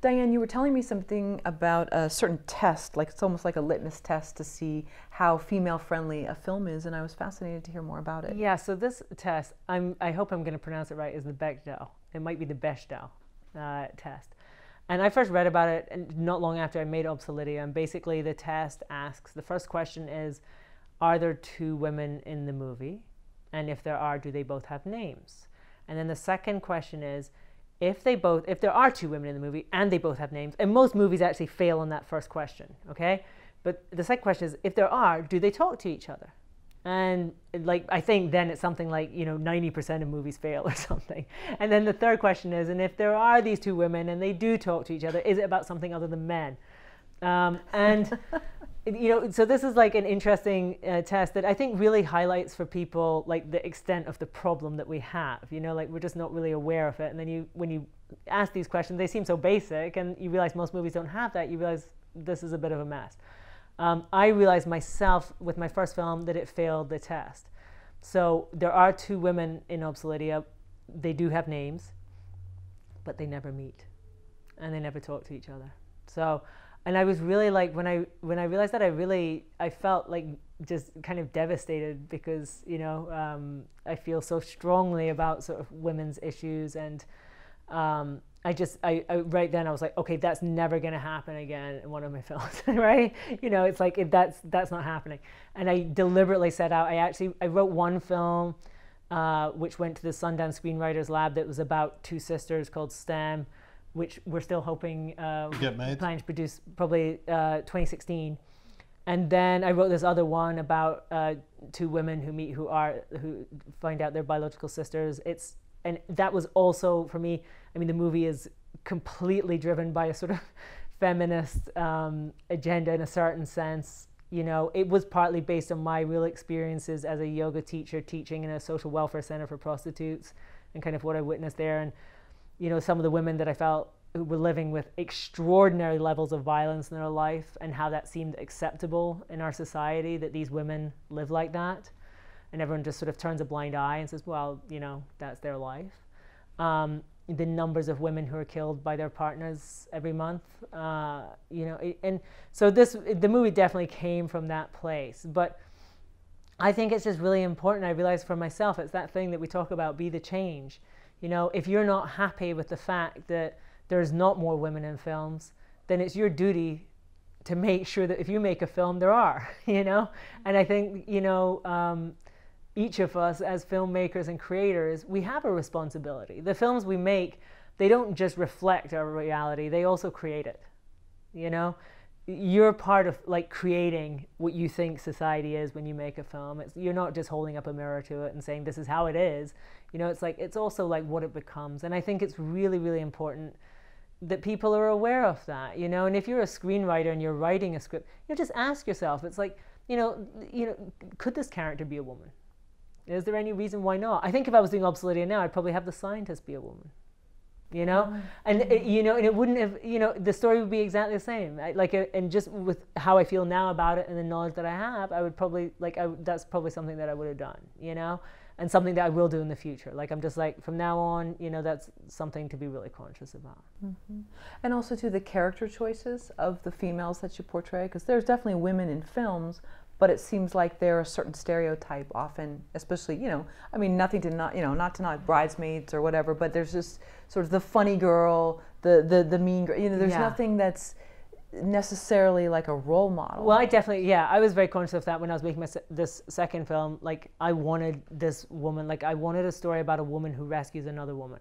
Diane, you were telling me something about a certain test, like it's almost like a litmus test to see how female-friendly a film is, and I was fascinated to hear more about it. Yeah, so this test, I hope I'm going to pronounce it right, is the Bechdel. It might be the Bechdel test. And I first read about it not long after I made Obsoletia, and basically the test asks, the first question is, are there two women in the movie? And if there are, do they both have names? And then the second question is, if there are two women in the movie and they both have names, and most movies actually fail on that first question, okay? But the second question is, if there are, do they talk to each other? And like, I think then it's something like, 90% of movies fail or something. And then the third question is, and if there are these two women and they do talk to each other, is it about something other than men? So this is like an interesting test that I think really highlights for people like the extent of the problem that we have. Like we're just not really aware of it. And then when you ask these questions, they seem so basic, and you realize most movies don't have that. You realize this is a bit of a mess. I realized myself with my first film that it failed the test. So there are two women in Obsoletia. They do have names, but they never meet, and they never talk to each other. And I was really like, when I realized that, I felt like just kind of devastated because, I feel so strongly about sort of women's issues. And I right then I was like, okay, that's never going to happen again in one of my films, right? It's like, that's not happening. And I deliberately set out, I wrote one film, which went to the Sundance Screenwriters Lab that was about two sisters called STEM, which we're still hoping planning to produce probably 2016. And then I wrote this other one about two women who meet who find out they're biological sisters. And that was also for me. I mean, the movie is completely driven by a sort of feminist agenda in a certain sense. It was partly based on my real experiences as a yoga teacher teaching in a social welfare center for prostitutes, and kind of what I witnessed there. And some of the women that I felt who were living with extraordinary levels of violence in their life, and how that seemed acceptable in our society, that these women live like that. And everyone just sort of turns a blind eye and says, well, that's their life. The numbers of women who are killed by their partners every month, and so the movie definitely came from that place. But I think it's just really important. I realized for myself, it's that thing that we talk about, be the change. If you're not happy with the fact that there's not more women in films, then it's your duty to make sure that if you make a film, there are, And I think, each of us as filmmakers and creators, we have a responsibility. The films we make, they don't just reflect our reality, they also create it, You're part of like creating what you think society is when you make a film. You're not just holding up a mirror to it and saying this is how it is. It's also like what it becomes. And I think it's really, really important that people are aware of that, And if you're a screenwriter and you're writing a script, just ask yourself. It's like, could this character be a woman? Is there any reason why not? I think if I was doing Obsoletia now, I'd probably have the scientist be a woman. And it wouldn't have, the story would be exactly the same. And just with how I feel now about it and the knowledge that I have, I would probably that's probably something that I would have done, and something that I will do in the future. I'm just like, from now on, that's something to be really conscious about. Mm-hmm. And also to the character choices of the females that you portray, because there's definitely women in films, but it seems like they're a certain stereotype often, especially, nothing to not to knock Bridesmaids or whatever, but there's just sort of the funny girl, the mean girl, there's nothing that's necessarily like a role model. Well, I was very conscious of that when I was making this second film. I wanted this woman, I wanted a story about a woman who rescues another woman.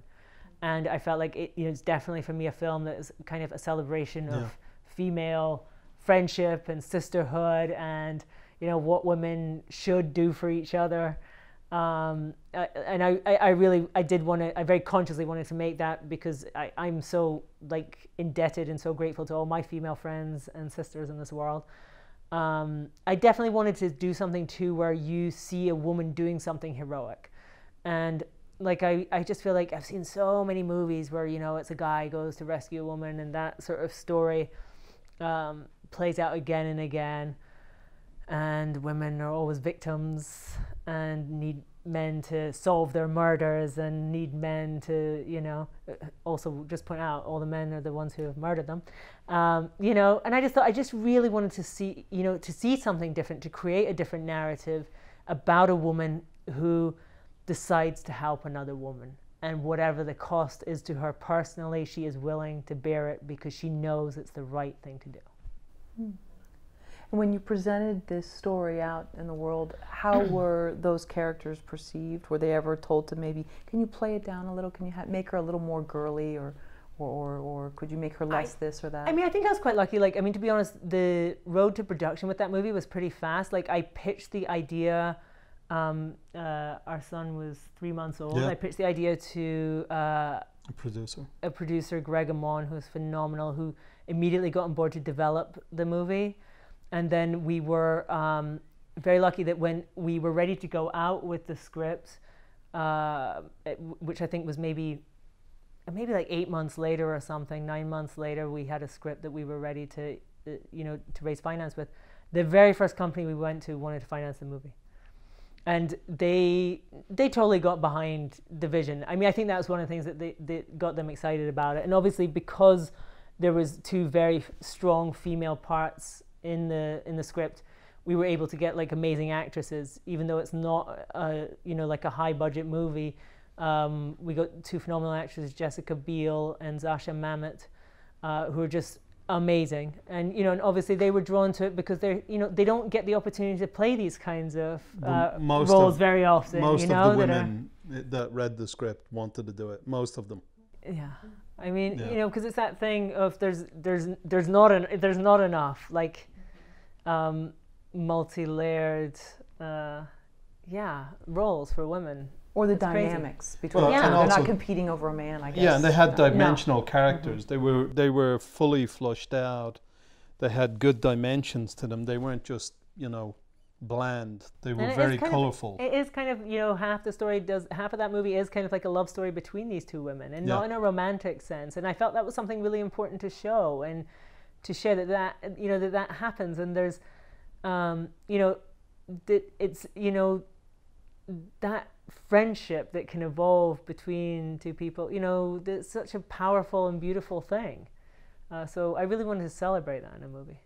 And I felt like it's definitely for me a film that is kind of a celebration of female friendship and sisterhood, and what women should do for each other. And I very consciously wanted to make that because I'm so indebted and so grateful to all my female friends and sisters in this world. I definitely wanted to do something too where you see a woman doing something heroic. And I just feel like I've seen so many movies where, it's a guy goes to rescue a woman, and that sort of story plays out again and again. And women are always victims and need men to solve their murders and need men to, you know, also just point out all the men are the ones who have murdered them, you know. And I just thought, I just really wanted to see, you know, to see something different, to create a different narrative about a woman who decides to help another woman, and whatever the cost is to her personally, she is willing to bear it because she knows it's the right thing to do. And when you presented this story out in the world, how were those characters perceived? Were they ever told to maybe, can you play it down a little? Can you make her a little more girly, or could you make her less this or that? I mean, I think I was quite lucky. Like, I mean, to be honest, the road to production with that movie was pretty fast. Like, I pitched the idea. Our son was 3 months old. Yeah. I pitched the idea to A producer, Greg Amon, who was phenomenal, who immediately got on board to develop the movie. And then we were very lucky that when we were ready to go out with the script, which I think was maybe like 8 months later or something, 9 months later, we had a script that we were ready to, you know, to raise finance with. The very first company we went to wanted to finance the movie. And they totally got behind the vision. I mean, I think that was one of the things that got them excited about it. And obviously, because there was two very strong female parts in the script, we were able to get like amazing actresses, even though it's not you know, like a high budget movie. We got two phenomenal actresses, Jessica Biel and Zasha Mamet, who are just amazing. And you know, and obviously they were drawn to it because they're, you know, they don't get the opportunity to play these kinds of roles very often. Most you know, of the women that read the script wanted to do it. Most of them. Yeah, I mean, Yeah. you know, because it's that thing of there's not enough like multi-layered roles for women. Or the It's crazy. dynamics between Well, them. and They're also- not competing over a man, I guess. Yeah, and they had No. dimensional characters. They were fully flushed out. They had good dimensions to them. They weren't just, you know, bland. They were And very colourful. It is kind of, you know, half of that movie is kind of like a love story between these two women, and not in a romantic sense. And I felt that was something really important to show and to share that you know, that happens. And there's, you know, that it's, you know, that friendship that can evolve between two people, you know, that's such a powerful and beautiful thing. So I really wanted to celebrate that in a movie.